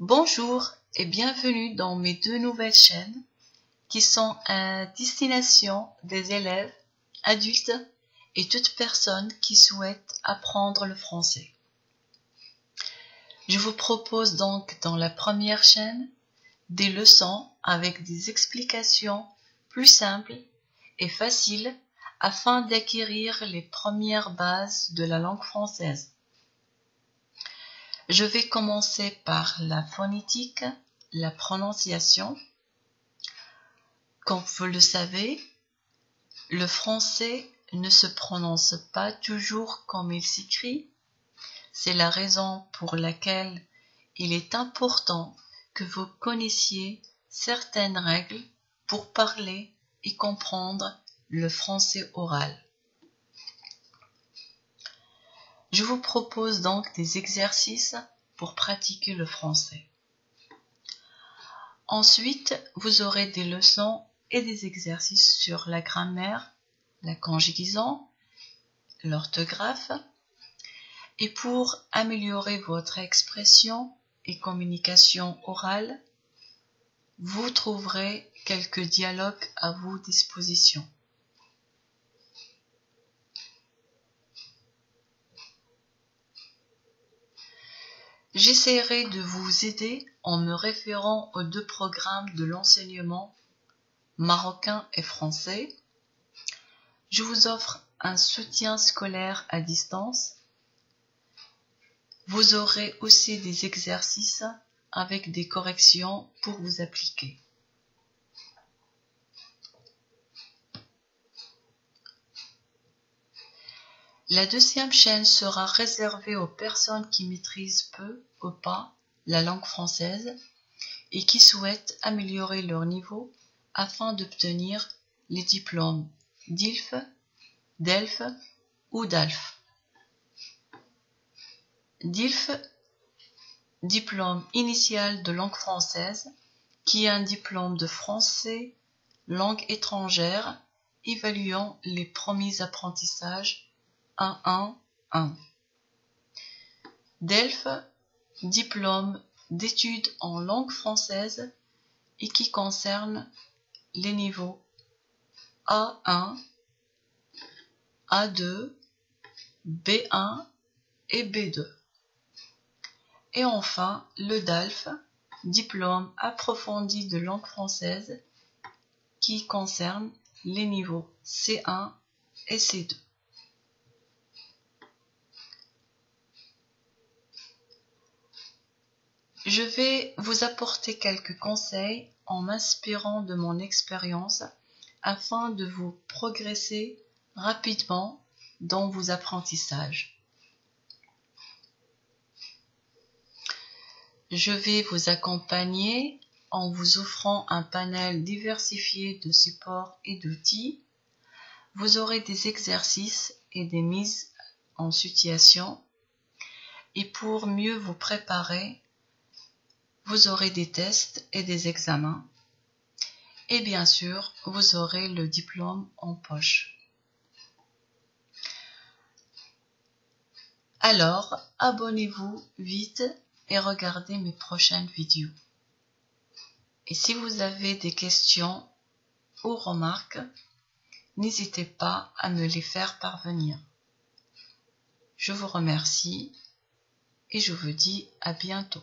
Bonjour et bienvenue dans mes deux nouvelles chaînes qui sont à destination des élèves, adultes et toute personne qui souhaite apprendre le français. Je vous propose donc dans la première chaîne des leçons avec des explications plus simples et faciles afin d'acquérir les premières bases de la langue française. Je vais commencer par la phonétique, la prononciation. Comme vous le savez, le français ne se prononce pas toujours comme il s'écrit. C'est la raison pour laquelle il est important que vous connaissiez certaines règles pour parler et comprendre le français oral. Je vous propose donc des exercices pour pratiquer le français. Ensuite, vous aurez des leçons et des exercices sur la grammaire, la conjugaison, l'orthographe. Et pour améliorer votre expression et communication orale, vous trouverez quelques dialogues à vos dispositions. J'essaierai de vous aider en me référant aux deux programmes de l'enseignement marocain et français. Je vous offre un soutien scolaire à distance. Vous aurez aussi des exercices avec des corrections pour vous appliquer. La deuxième chaîne sera réservée aux personnes qui maîtrisent peu ou pas la langue française et qui souhaitent améliorer leur niveau afin d'obtenir les diplômes DILF, DELF ou DALF. DILF, diplôme initial de langue française, qui est un diplôme de français, langue étrangère, évaluant les premiers apprentissages 1-1-1. DELF, diplôme d'études en langue française et qui concerne les niveaux A1, A2, B1 et B2. Et enfin, le DALF, diplôme approfondi de langue française qui concerne les niveaux C1 et C2. Je vais vous apporter quelques conseils en m'inspirant de mon expérience afin de vous progresser rapidement dans vos apprentissages. Je vais vous accompagner en vous offrant un panel diversifié de supports et d'outils. Vous aurez des exercices et des mises en situation. Et pour mieux vous préparer, vous aurez des tests et des examens. Et bien sûr, vous aurez le diplôme en poche. Alors, abonnez-vous vite et regardez mes prochaines vidéos. Et si vous avez des questions ou remarques, n'hésitez pas à me les faire parvenir. Je vous remercie et je vous dis à bientôt.